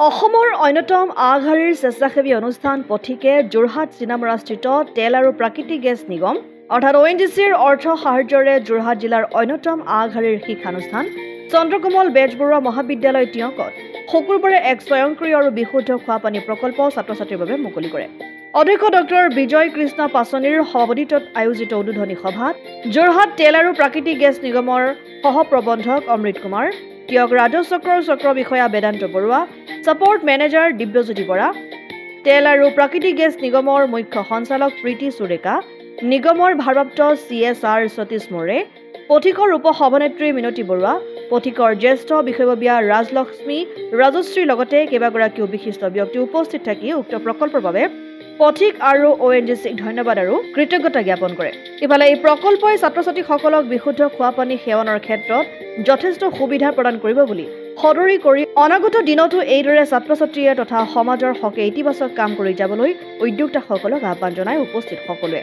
অসমৰ অন্যতম আগশাৰীৰ স্বেচ্ছাসেৱী অনুষ্ঠান পথিকে যোৰহাট চিনামৰাস্থিত তেল আৰু প্ৰাকৃতিক গেছ নিগম অৰ্থাৎ ONGCৰ অৰ্থ সাহায্যৰে যোৰহাট জিলাৰ অন্যতম আগশাৰীৰ শিক্ষানুষ্ঠান চন্দ্ৰকমল বেজবৰুৱা মহাবিদ্যালয় টিয়কত শুকুৰবাৰে এক স্বয়ংক্ৰিয় আৰু বিশুদ্ধ খোৱাপানী প্ৰকল্প ছাত্ৰ-ছাত্ৰীৰ বাবে মুকলি কৰে। অধ্যক্ষ ডক্টৰ বিজয় কৃষ্ণ পাছনিৰ সভাপতিত্বত আয়োজিত উদ্বোধনী সভাত যোৰহাট তেল আৰু প্ৰাকৃতিক গেছ নিগমৰ সহপ্ৰবন্ধক অমৃত কুমাৰ, টিয়ক ৰাজহ চক্ৰ বিষয়া বেদান্ত বৰুৱা, ছাপৰ্ট মেনেজাৰ দিব্যজ্যোতি বৰা, তেল আৰু প্ৰাকৃতিক গেছ নিগমৰ মুখ্য সঞ্চালক প্ৰীতি সুৰেকা, নিগমৰ ভাৰপ্ৰাপ্ত CSR সতীশ মোৰে, পথিকৰ উপ সভানেত্ৰী মিনতি বৰুৱা, পথিকৰ জ্যেষ্ঠ বিষয়ববীয়া ৰাজলক্ষ্মী ৰাজশ্ৰীৰ লগতে কেইবাগৰাকীও বিশিষ্ট ব্যক্তি উপস্থিত থাকি উক্ত প্ৰকল্পৰ বাবে পথিক আৰু ONGCক ধন্যবাদ আৰু কৃতজ্ঞতা জ্ঞাপন কৰে। ইফালে এই প্ৰকল্পই ছাত্ৰ-ছাত্ৰীসকলক বিশুদ্ধ খোৱাপানী সেৱনৰ ক্ষেত্ৰত যথেষ্ট সুবিধা প্ৰদান কৰিব বুলি সদৰি কৰি অনাগত দিনতো এইদৰে ছাত্ৰ-ছাত্ৰীয়ে তথা সমাজৰ হকে ইতিবাচক কাম কৰি যাবলৈ উদ্যোক্তাসকলক আহ্বান জনাই উপস্থিত সকলোৱে।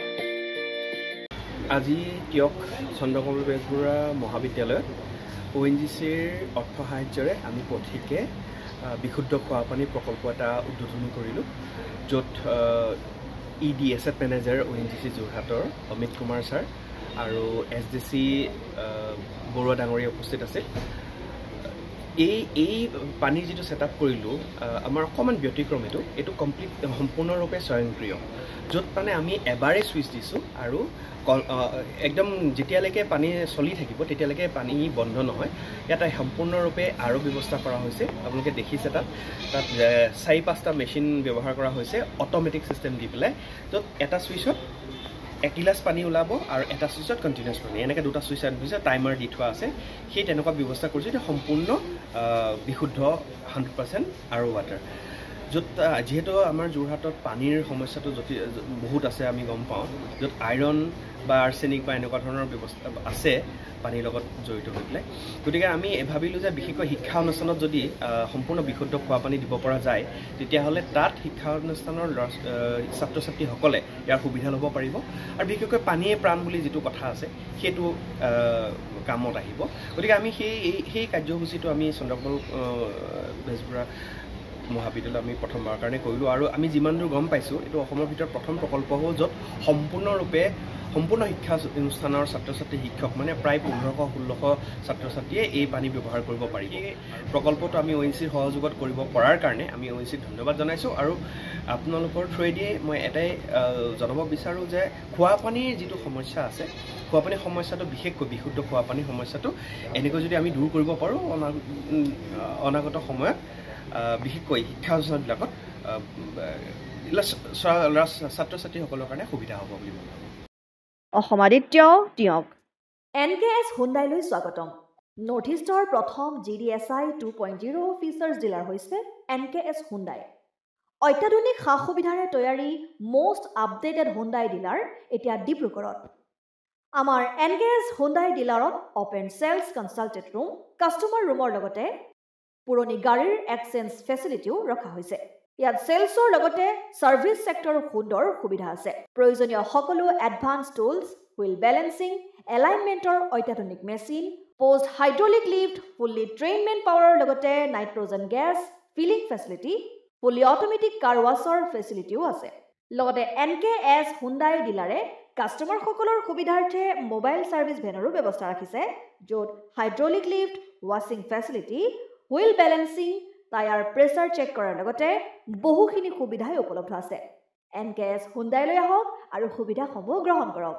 আজি টিয়ক চন্দ্ৰকমল বেজবৰুৱা মহাবিদ্যালয়ত ONGCৰ অৰ্থ সাহায্যৰে আমি পথিকে বিশুদ্ধ খোৱাপানী প্ৰকল্প এটা উদ্বোধনী কৰিলোঁ, য'ত ED এছেট মেনেজাৰ ONGC যোৰহাটৰ অমিত কুমাৰ ছাৰ আৰু SDC বৰুৱা ডাঙৰীয়া উপস্থিত আছিল। এই পানীৰ যিটো ছেটআপ কৰিলোঁ আমাৰ অকণমান ব্যতিক্ৰম এইটো সম্পূৰ্ণৰূপে স্বয়ংক্ৰিয়, য'ত মানে আমি এবাৰে ছুইচ দিছোঁ আৰু একদম যেতিয়ালৈকে পানী চলি থাকিব তেতিয়ালৈকে পানী বন্ধ নহয়। ইয়াত সম্পূৰ্ণৰূপে আৰু ব্যৱস্থা কৰা হৈছে। আপোনালোকে দেখিছে তাত 4-5টা মেচিন ব্যৱহাৰ কৰা হৈছে অট'মেটিক ছিষ্টেম দি পেলাই, য'ত এটা ছুইচত 1 গিলাচ পানী ওলাব আৰু এটা ছুইচত কণ্টিনিউছ পানী, এনেকৈ দুটা ছুইচ টাইমাৰ দি থোৱা আছে। সেই তেনেকুৱা ব্যৱস্থা কৰিছোঁ, এতিয়া সম্পূৰ্ণ বিশুদ্ধ 100% আৰু ৱাটাৰ, য'ত যিহেতু আমাৰ যোৰহাটত পানীৰ সমস্যাটো বহুত আছে আমি গম পাওঁ, য'ত আইৰণ বা আৰ্ছেনিক বা এনেকুৱা ধৰণৰ ব্যৱস্থা আছে পানীৰ লগত জড়িত হৈ পেলাই। গতিকে আমি ভাবিলোঁ যে বিশেষকৈ শিক্ষা অনুষ্ঠানত যদি সম্পূৰ্ণ বিশুদ্ধ খোৱাপানী দিব পৰা যায়, তেতিয়াহ'লে তাত শিক্ষা অনুষ্ঠানৰ ছাত্ৰ ছাত্ৰীসকলে ইয়াৰ সুবিধা ল'ব পাৰিব আৰু বিশেষকৈ পানীয়ে প্ৰাণ বুলি যিটো কথা আছে সেইটো কামত আহিব। গতিকে আমি সেই কাৰ্যসূচীটো আমি চন্দ্ৰকমল বেজবৰুৱা মহাবিদ্যালয় আমি প্ৰথমবাৰৰ কাৰণে কৰিলোঁ আৰু আমি যিমান দূৰ গম পাইছোঁ এইটো অসমৰ ভিতৰত প্ৰথম প্ৰকল্প হ'ব, য'ত সম্পূৰ্ণ শিক্ষা অনুষ্ঠানৰ ছাত্ৰ ছাত্ৰী শিক্ষক মানে প্ৰায় 1500-1600 ছাত্ৰ ছাত্ৰীয়ে এই পানী ব্যৱহাৰ কৰিব পাৰি। এই প্ৰকল্পটো আমি ONGCৰ সহযোগত কৰিব পৰাৰ কাৰণে আমি ONGCক ধন্যবাদ জনাইছোঁ আৰু আপোনালোকৰ থ্ৰুৱেদিয়ে মই এটাই জনাব বিচাৰোঁ যে খোৱাপানীৰ যিটো সমস্যা আছে, খোৱাপানীৰ সমস্যাটো বিশেষকৈ বিশুদ্ধ খোৱাপানীৰ সমস্যাটো এনেকৈ যদি আমি দূৰ কৰিব পাৰোঁ অনাগত সময়ত বিশেষকৈ শিক্ষা অনুষ্ঠানবিলাকত ছাত্ৰ-ছাত্ৰীসকলৰ কাৰণে সুবিধা হ'ব বুলি মই ভাবোঁ। অসম আদিত্য টিয়ক। NKS হুণ্ডাইলৈ স্বাগতম। নৰ্থ ইষ্টৰ প্ৰথম GDSI 2.0 ফিচাৰ্ছ ডিলাৰ হৈছে NKS হুণ্ডাই। অত্যাধুনিক সা সুবিধাৰে তৈয়াৰী মষ্ট আপডেটেড হুণ্ডাই ডিলাৰ এতিয়া ডিব্ৰুগড়ত। আমাৰ NKS হুণ্ডাই ডিলাৰত open sales consulted room, customer ৰুমৰ লগতে পুৰণি গাড়ীৰ এক্সচেঞ্জ ফেচিলিটিও ৰখা হৈছে। ইয়াত চেলছৰ লগতে ছাৰ্ভিচ ছেক্টৰৰ সুন্দৰ সুবিধা আছে। প্ৰয়োজনীয় সকলো এডভান্স টুলছ, হুইল বেলেন্সিং, এলাইনমেণ্টৰ অত্যাধুনিক machine, post hydraulic lift, fully ট্ৰেইনমেণ্ট পাৱাৰৰ লগতে nitrogen gas filling facility, fully automatic car ৱাছৰ ফেচিলিটিও আছে। লগতে NKS হুণ্ডাই ডিলাৰে কাষ্টমাৰসকলৰ সুবিধাৰ্থে মোবাইল ছাৰ্ভিচ ভেনৰো ব্যৱস্থা ৰাখিছে, য'ত হাইড্ৰলিক লিফ্ট, ৱাছিং facility, wheel balancing, tyre pressure check কৰাৰ লগতে বহুখিনি সুবিধাই উপলব্ধ আছে। NKS হুণ্ডাইলৈ আহক আৰু সুবিধাসমূহ গ্ৰহণ কৰক।